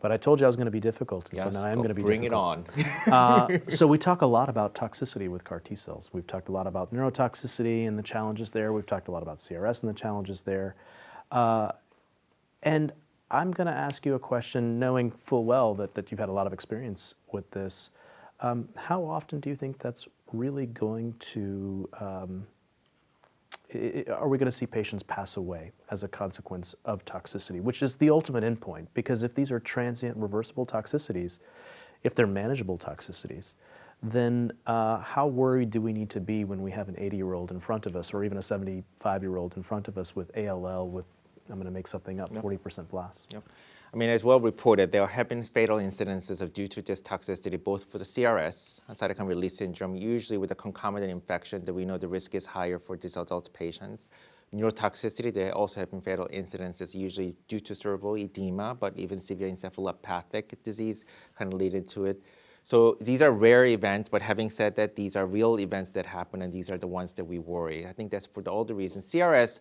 but I told you I was going to be difficult, and so now I am going to be bring difficult. Bring it on. So we talk a lot about toxicity with CAR T cells. We've talked a lot about neurotoxicity and the challenges there. We've talked a lot about CRS and the challenges there. And I'm going to ask you a question, knowing full well that you've had a lot of experience with this. How often do you think that's really going to, are we going to see patients pass away as a consequence of toxicity, which is the ultimate endpoint? Because if these are transient reversible toxicities, if they're manageable toxicities, then how worried do we need to be when we have an 80-year-old in front of us, or even a 75-year-old in front of us with ALL, with, I'm going to make something up, 40% blast? Yep. I mean, as well reported, there have been fatal incidences of due to this toxicity, both for the CRS, cytokine release syndrome, usually with a concomitant infection that we know the risk is higher for these adult patients. Neurotoxicity, there also have been fatal incidences, usually due to cerebral edema, but even severe encephalopathic disease kind of leading to it. So these are rare events, but having said that, these are real events that happen, and these are the ones that we worry. I think that's for all the reasons. CRS,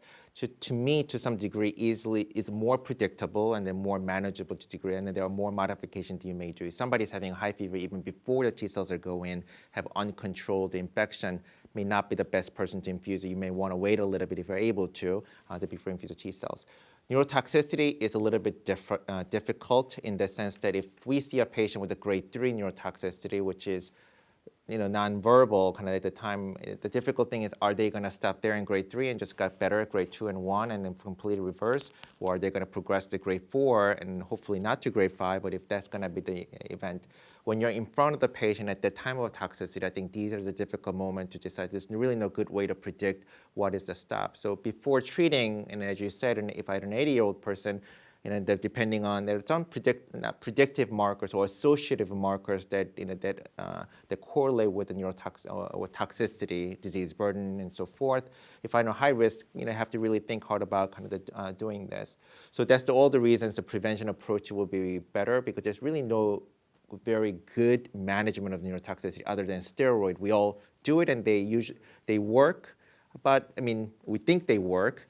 to me, to some degree, is more predictable and then more manageable to degree, and then there are more modifications you may do. If somebody's having a high fever even before the T cells are go in, have uncontrolled infection, may not be the best person to infuse it. You may want to wait a little bit if you're able to before infuse the T cells. Neurotoxicity is a little bit difficult in the sense that if we see a patient with a grade 3 neurotoxicity, which is nonverbal kind of at the time, the difficult thing is, are they going to stop there in grade 3 and just got better at grade 2 and 1 and then completely reverse? Or are they going to progress to grade 4 and hopefully not to grade 5, but if that's going to be the event, when you're in front of the patient at the time of toxicity, I think these are the difficult moment to decide. There's really no good way to predict what is the stop. So before treating, and as you said, and if I had an 80-year-old person, depending on, there's some predictive markers or associative markers that that correlate with the or toxicity, disease burden, and so forth. If I know high risk, I have to really think hard about kind of doing this. So that's all the reasons the prevention approach will be better, because there's really no very good management of neurotoxicity other than steroid. We all do it, and they work. But I mean, we think they work,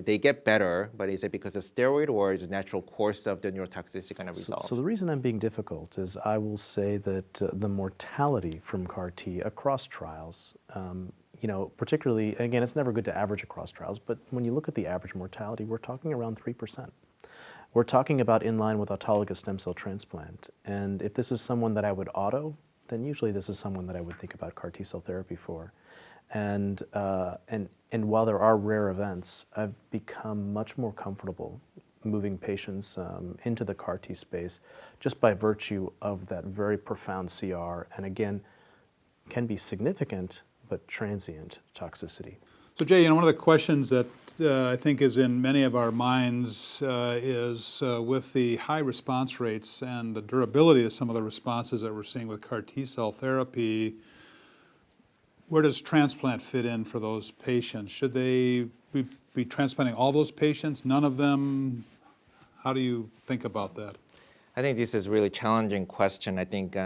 they get better, but is it because of steroid, or is it natural course of the neurotoxicity kind of resolve? So the reason I'm being difficult is I will say that the mortality from CAR T across trials, particularly, again, it's never good to average across trials, but when you look at the average mortality, we're talking around 3%. We're talking about in line with autologous stem cell transplant. And if this is someone that I would auto, then usually this is someone that I would think about CAR T cell therapy for. And while there are rare events, I've become much more comfortable moving patients into the CAR T space just by virtue of that very profound CR, and again, can be significant but transient toxicity. So Jay, one of the questions that I think is in many of our minds is with the high response rates and the durability of some of the responses that we're seeing with CAR T cell therapy, where does transplant fit in for those patients? Should they be transplanting all those patients, none of them? How do you think about that? I think this is a really challenging question. I think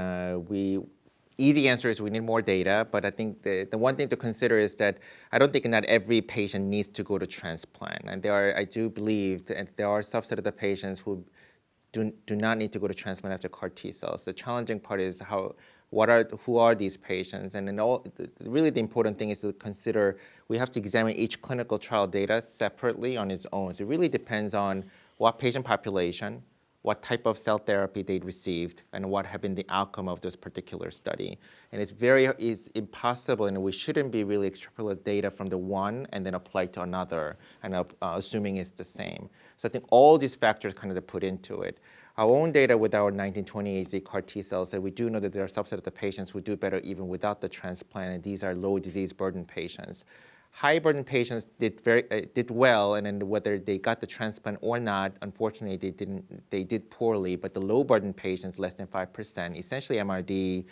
easy answer is we need more data, but I think the one thing to consider is that I don't think not every patient needs to go to transplant. And I do believe that there are a subset of the patients who do not need to go to transplant after CAR T cells. The challenging part is who are these patients? And really the important thing is to consider, we have to examine each clinical trial data separately on its own. So it really depends on what patient population, what type of cell therapy they'd received, and what have been the outcome of this particular study. And it's impossible, and we shouldn't be really extrapolate data from the one and then apply to another, and assuming it's the same. So I think all these factors kind of put into it. Our own data with our 1920 AZ CAR T cells, that we do know that there are a subset of the patients who do better even without the transplant, and these are low disease burden patients. High burden patients did well, and then whether they got the transplant or not, unfortunately they did poorly. But the low burden patients, less than 5%, essentially MRD,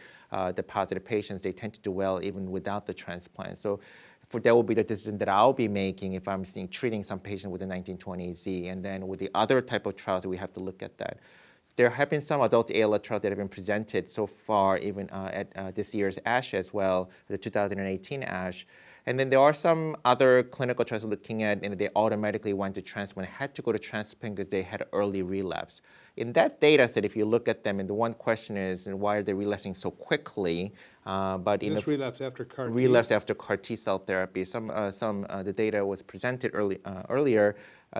the positive patients, they tend to do well even without the transplant. So that will be the decision that I'll be making if I'm treating some patient with the 1920 AZ, and then with the other type of trials, we have to look at that. there have been some adult ALL trials that have been presented so far, even at this year's ASH as well, the 2018 ASH. And then there are some other clinical trials looking at, they automatically went to transplant, had to go to transplant because they had early relapse. In that data set, if you look at them, and the one question is, why are they relapsing so quickly? But in Just relapse after CAR T? relapse after CAR T cell therapy. The data was presented earlier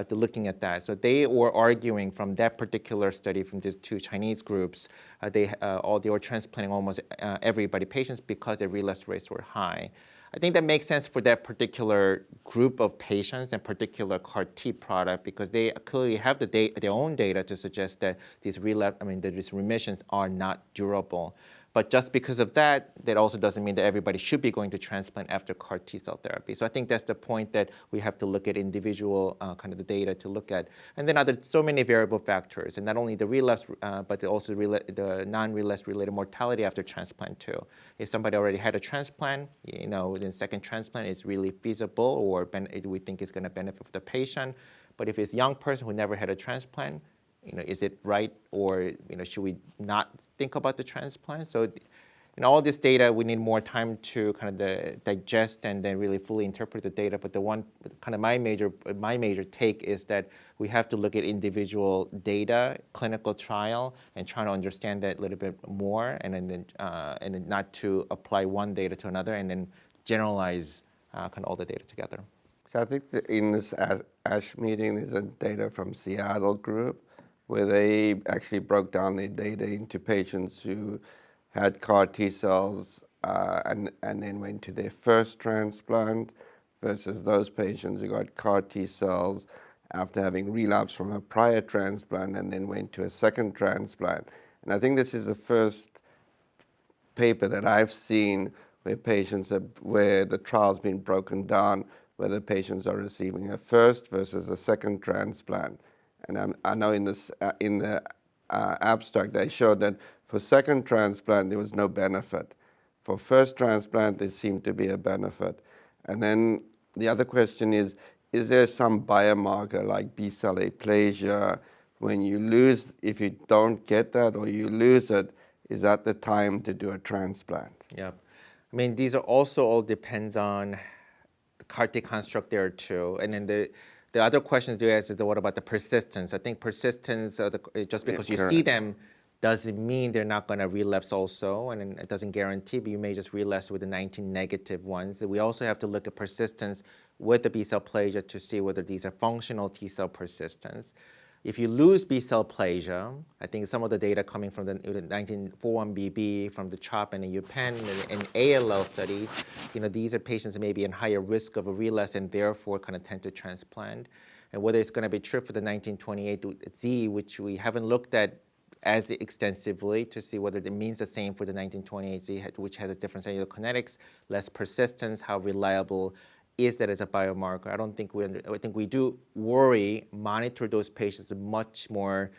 looking at that. So they were arguing from that particular study from these two Chinese groups, they were transplanting almost everybody patients because their relapse rates were high. I think that makes sense for that particular group of patients and particular CAR T product because they clearly have their own data to suggest that these these remissions are not durable. But just because of that, that also doesn't mean that everybody should be going to transplant after CAR T cell therapy. So I think that's the point that we have to look at individual kind of the data to look at. And then so many variable factors, and not only the relapse, but also the non-relapse related mortality after transplant too. If somebody already had a transplant, the second transplant is really feasible or we think it's going to benefit the patient. But if it's a young person who never had a transplant, is it right or should we not think about the transplant? So in all this data, we need more time to kind of digest and then really fully interpret the data. But the one kind of my major take is that we have to look at individual data, clinical trial, and try to understand that a little bit more, and then not to apply one data to another and then generalize kind of all the data together. So I think that in this ASH meeting, there's a data from Seattle group where they actually broke down their data into patients who had CAR T cells and then went to their first transplant versus those patients who got CAR T cells after having relapsed from a prior transplant and then went to a second transplant. And I think this is the first paper that I've seen where where the trial's been broken down, where the patients are receiving a first versus a second transplant. And I know in the abstract they showed that for second transplant there was no benefit. For first transplant there seemed to be a benefit. And then the other question is there some biomarker like B-cell aplasia when you lose, if you don't get that or you lose it, is that the time to do a transplant? Yeah. I mean, these are also all depends on the CAR T construct there too. And then the other questions you ask is what about the persistence? I think persistence, just because you see them doesn't mean they're not going to relapse also, and it doesn't guarantee, but you may just relapse with the 19 negative ones. We also have to look at persistence with the B-cell aplasia to see whether these are functional T-cell persistence. If you lose B-cell aplasia, I think some of the data coming from the 1941BB, from the CHOP and the UPenn and ALL studies, these are patients that may be in higher risk of a relapse and therefore kind of tend to transplant. And whether it's going to be true for the 1928Z, which we haven't looked at as extensively to see whether it means the same for the 1928Z, which has a different cellular kinetics, less persistence, how reliable is that as a biomarker. I think we do monitor those patients much more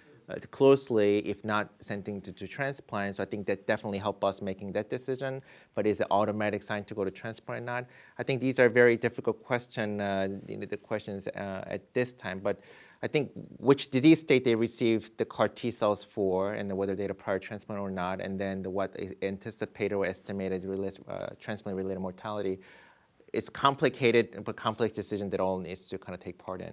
closely, if not sending to transplant. So I think that definitely help us making that decision. But is it automatic sign to go to transplant or not? I think these are very difficult questions at this time. But I think which disease state they received the CAR T cells for, and whether they had a prior transplant or not, and then what anticipated or estimated transplant-related mortality. It's complicated, but complex decision that all needs to kind of take part in.